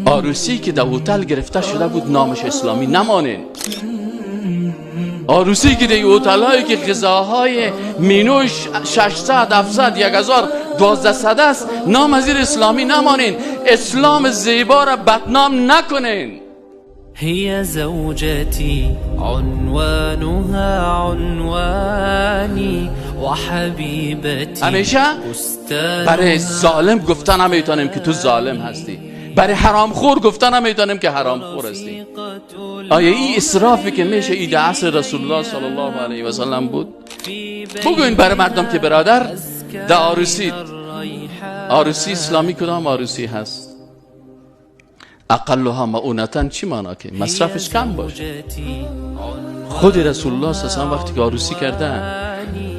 عروسی که در هتل گرفته شده بود نامش اسلامی نمانین. عروسی که در هتل هایی که غذاهای مینوش 600 700 1000 1200 است نام از اسلامی نمانین. اسلام زیبا را بدنام نکنین. هي زوجتي عنوانها عنواني وحبيبتي. همیشه برای ظالم گفتن نمیتونیم که تو ظالم هستی، برای حرامخور گفتن نمیتونیم که حرامخور هستی. آیا این اسرافی که میشه ایده عصر رسول الله صلی الله علیه و سلم بود؟ بگوین برای مردم که برادر در عروسی اسلامی کدام عروسی هست؟ اقلها معونتن چی معنا که مصرفش کم باشه. خود رسول الله صلی الله علیه و وقتی که عروسی کردن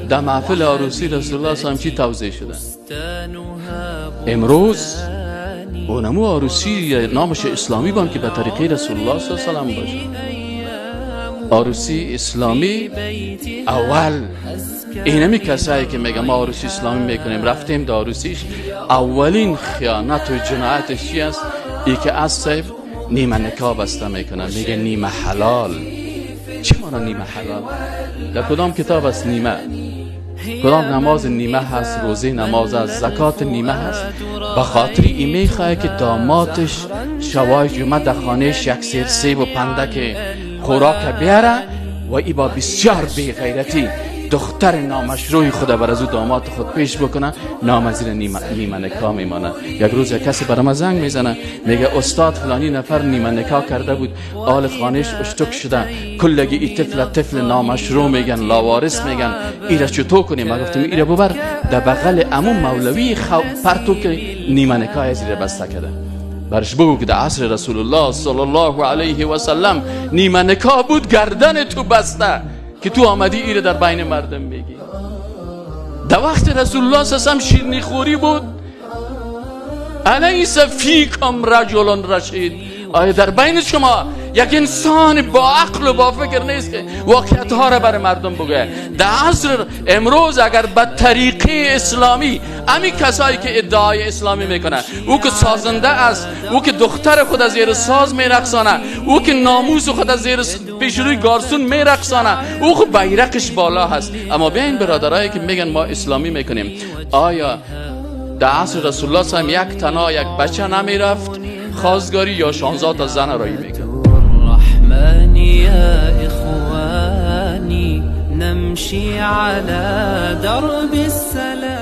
در محفل عروسی رسول الله صلی الله علیه و چی توضیح شدن؟ امروز اونمو عروسی نامش اسلامی بان که به طریقه رسول الله صلی الله علیه و باشه. عروسی اسلامی اول اینمی کسایی که میگم ما عروسی اسلامی میکنیم رفتیم در عروسیش، اولین خیانت و جنایتش چی است؟ ای که از صیف نیمه نکاح بسته میکنن، میگه نیمه حلال. چی مانا نیمه حلال؟ در کدام کتاب است نیمه؟ کدام نماز نیمه هست؟ روزه نماز هست؟ زکات نیمه هست؟ بخاطر این میخواه که داماتش شوای جمعه در خانهش یک سیر سیب و پندک خوراک بیاره و ای با بسیار بیغیرتی دختر نامشروع خود بر از او داماد خود پیش بکنه، نام از نیمه نکاح میمانه. یک روز یک کسی برام زنگ میزنه میگه استاد فلانی نفر نیمه نکاح کرده بود، آل خانهش اشتک شده، کلگی ای طفل نامشروع میگن، لاوارث میگن، ایره چطور کنیم؟ من گفتم ایره ببر در بغل عمو مولوی پرتو که نیمه نکاح از ایره بسته کرده، برش بگو که در عصر رسول الله صلی الله علیه و سلم نیمه نکاح بود، گردن تو بسته که تو آمدی ایره در بین مردم میگی. در وقت رسول الله صلی الله علیه و شیرینی خوری بود. الیس فیکم رجل رشید؟ آیا در بین شما یک انسان با عقل و با فکر نیست که واقعیت ها را برای مردم بگه؟ در عصر امروز اگر به طریقه اسلامی امی کسایی که ادعای اسلامی میکنه، او که سازنده است، او که دختر خود از زیر ساز میرقصانه، او که ناموس خود از زیر پیش روی گارسون میرقصانه، او که بیرقش بالا هست، اما بیاین برادرایی که میگن ما اسلامی میکنیم، آیا در عصر رسول الله صلی الله علیه و یک تنها یک بچه نمیرفت خواستگاری یا 16 تا زن رایی میکرد؟ الرحمن يا إخواني نمشي على درب السلام.